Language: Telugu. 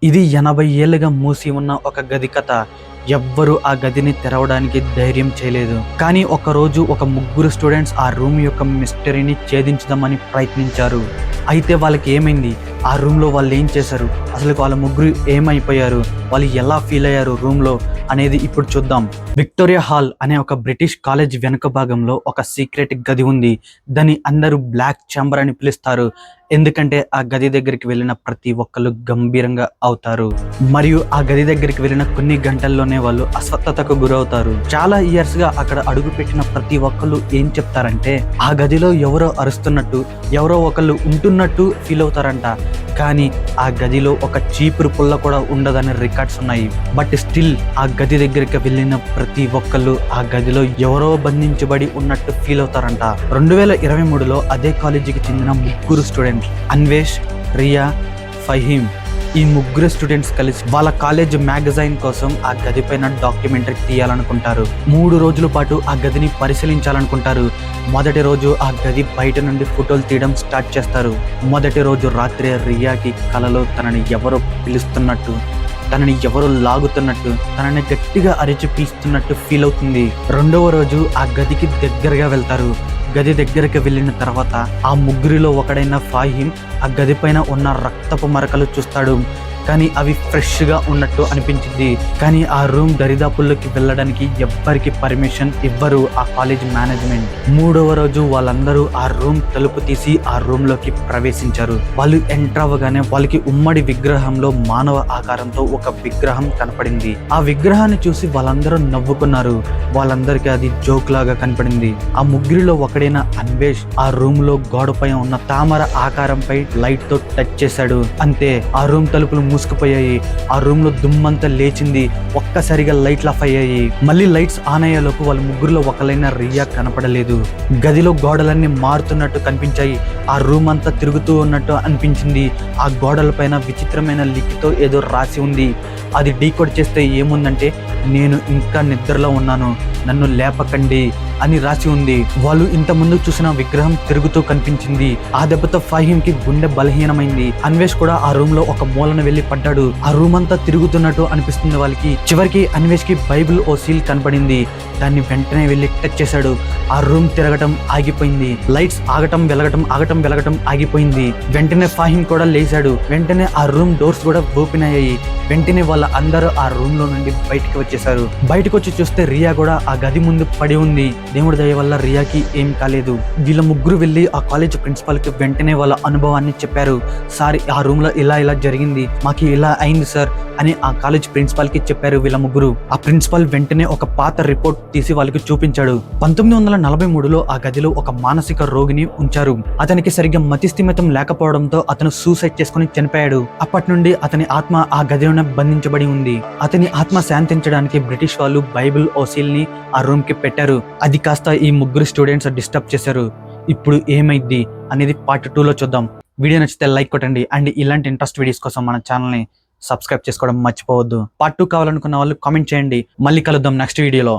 ఇది 80 ఏళ్లుగా మూసి ఉన్న ఒక గది కథ. ఎవ్వరూ ఆ గదిని తెరవడానికి ధైర్యం చేయలేదు. కానీ ఒకరోజు ఒక ముగ్గురు స్టూడెంట్స్ ఆ రూమ్ యొక్క మిస్టరీని ఛేదించుదామని ప్రయత్నించారు. అయితే వాళ్ళకి ఏమైంది, ఆ రూమ్లో వాళ్ళు ఏం చేశారు, అసలు వాళ్ళ ముగ్గురు ఏమైపోయారు, వాళ్ళు ఎలా ఫీల్ అయ్యారు రూమ్లో అనేది ఇప్పుడు చూద్దాం. విక్టోరియా హాల్ అనే ఒక బ్రిటిష్ కాలేజ్ వెనుక భాగంలో ఒక సీక్రెట్ గది ఉంది. దాన్ని అందరూ బ్లాక్ ఛాంబర్ అని పిలుస్తారు. ఎందుకంటే ఆ గది దగ్గరికి వెళ్ళిన ప్రతి ఒక్కరు గంభీరంగా అవుతారు మరియు ఆ గది దగ్గరికి వెళ్ళిన కొన్ని గంటల్లోనే వాళ్ళు అస్వస్థతకు గురవుతారు. చాలా ఇయర్స్ గా అక్కడ అడుగు పెట్టిన ప్రతి ఒక్కళ్ళు ఏం చెప్తారంటే ఆ గదిలో ఎవరో అరుస్తున్నట్టు, ఎవరో ఒకళ్ళు ఉంటున్నట్టు ఫీల్ అవుతారంట. కానీ ఆ గదిలో ఒక చీపురు పుల్ల కూడా ఉండదనే రికార్డ్స్ ఉన్నాయి. బట్ స్టిల్ ఆ గది దగ్గరికి వెళ్ళిన ప్రతి ఒక్కళ్ళు ఆ గదిలో ఎవరో బంధించబడి ఉన్నట్టు ఫీల్ అవుతారంట. 2023లో అదే కాలేజీకి చెందిన ముగ్గురు స్టూడెంట్స్ అన్వేష్, రియా, ఫహీమ్, ఈ ముగ్గురు స్టూడెంట్స్ కలిసి వాళ్ళ కాలేజ్ మ్యాగజైన్ కోసం ఆ గది పైన డాక్యుమెంటరీ తీయాలనుకుంటారు. 3 రోజుల పాటు ఆ గదిని పరిశీలించాలనుకుంటారు. మొదటి రోజు ఆ గది బయట నుండి ఫోటోలు తీయడం స్టార్ట్ చేస్తారు. మొదటి రోజు రాత్రి రియాకి కలలో తనని ఎవరో పిలుస్తున్నట్టు, తనని ఎవరో లాగుతున్నట్టు, తనని గట్టిగా అరిచి పీస్తున్నట్టు ఫీల్ అవుతుంది. రెండవ రోజు ఆ గదికి దగ్గరగా వెళ్తారు. గది దగ్గరికి వెళ్ళిన తర్వాత ఆ ముగ్గురిలో ఒకడైన ఫాహిమ్ ఆ గది పైన ఉన్న రక్తపు మరకలు చూస్తాడు. కానీ అవి ఫ్రెష్గా ఉన్నట్టు అనిపించింది. కానీ ఆ రూమ్ దరిదాపుల్లోకి వెళ్ళడానికి ఎవ్వరికి పర్మిషన్ ఇవ్వరు ఆ కాలేజ్ మేనేజ్మెంట్. 3వ రోజు వాళ్ళందరూ ఆ రూమ్ తలుపు తీసి ఆ రూమ్ లోకి ప్రవేశించారు. వాళ్ళు ఎంటర్ అవ్వగానే వాళ్ళకి ఉమ్మడి విగ్రహంలో మానవ ఆకారంతో ఒక విగ్రహం కనపడింది. ఆ విగ్రహాన్ని చూసి వాళ్ళందరూ నవ్వుకున్నారు. వాళ్ళందరికీ అది జోక్ లాగా కనపడింది. ఆ ముగ్గురిలో ఒకడైన అన్వేష్ ఆ రూమ్ లో గోడపై ఉన్న తామర ఆకారంపై లైట్ తో టచ్ చేశాడు. అంతే, ఆ రూమ్ తలుపులు మూసుకుపోయాయి. ఆ రూమ్ లో దుమ్మంతా లేచింది. ఒక్కసారిగా లైట్లు ఆఫ్ అయ్యాయి. మళ్ళీ లైట్స్ ఆన్ అయ్యేలోపు వాళ్ళ ముగ్గురులో ఒకలైన రియా కనపడలేదు. గదిలో గోడలన్నీ మారుతున్నట్టు కనిపించాయి. ఆ రూమ్ అంతా తిరుగుతూ ఉన్నట్టు అనిపించింది. ఆ గోడల పైన విచిత్రమైన లిఖితో ఏదో రాసి ఉంది. అది డీకోడ్ చేస్తే ఏముందంటే, నేను ఇంకా నిద్రలో ఉన్నాను, నన్ను లేపకండి అని రాసి ఉంది. వాళ్ళు ఇంత ముందు చూసిన విగ్రహం తిరుగుతూ కనిపించింది. ఆ దెబ్బతో ఫహీమ్ కి గుండె బలహీనమైంది. అన్వేష్ కూడా ఆ రూమ్ లో ఒక మూలన వెళ్లి పడ్డాడు. ఆ రూమ్ అంతా తిరుగుతున్నట్టు అనిపిస్తుంది వాళ్ళకి. చివరికి అన్వేష్ కి బైబిల్ ఓ సీల్ కనపడింది. దాన్ని వెంటనే వెళ్లి టచ్ చేశాడు. ఆ రూమ్ తిరగటం ఆగిపోయింది. లైట్స్ ఆగటం వెలగటం ఆగిపోయింది. వెంటనే ఫహీమ్ కూడా లేచాడు. వెంటనే ఆ రూమ్ డోర్స్ కూడా ఓపెన్ అయ్యాయి. వెంటనే వాళ్ళ అందరూ ఆ రూమ్ లో నుండి బయటికి వచ్చేసారు. బయటకు వచ్చి చూస్తే రియా కూడా ఆ గది ముందు పడి ఉంది. దేవుడి దయ వల్ల రియాకి ఏం కాలేదు. వీళ్ళ ముగ్గురు వెళ్ళి ఆ కాలేజ్ ప్రిన్సిపాల్ కి వెంటనే వాళ్ళ అనుభవాన్ని చెప్పారు. సార్, ఆ రూమ్ లో ఇలా జరిగింది, మాకు ఇలా అయింది సార్ అని ఆ కాలేజ్ ప్రిన్సిపాల్ కి చెప్పారు వీళ్ళ ముగ్గురు. ఆ ప్రిన్సిపాల్ వెంటనే ఒక పాత రిపోర్ట్ తీసి వాళ్ళకి చూపించాడు. 1943లో ఆ గదిలో ఒక మానసిక రోగిని ఉంచారు. అతనికి సరిగ్గా మతిస్థిమితం లేకపోవడంతో అతను సూసైడ్ చేసుకుని చనిపోయాడు. అప్పటి నుండి అతని ఆత్మ ఆ గదిలోనే బంధించబడి ఉంది. అతని ఆత్మ శాంతించడానికి బ్రిటిష్ వాళ్ళు బైబిల్ ఓసిల్ ని ఆ రూమ్ కి పెట్టారు. అది కాస్త ఈ ముగ్గురు స్టూడెంట్స్ డిస్టర్బ్ చేశారు. ఇప్పుడు ఏమైంది అనేది పార్ట్ 2లో చూద్దాం. వీడియో నచ్చితే లైక్ కొట్టండి అండ్ ఇలాంటి ఇంట్రెస్ట్ వీడియోస్ కోసం మన ఛానల్ ని సబ్స్క్రైబ్ చేసుకోవడం మర్చిపోవద్దు. పార్ట్ 2 కావాలనుకున్న వాళ్ళు కామెంట్ చేయండి. మళ్ళీ కలుద్దాం నెక్స్ట్ వీడియోలో.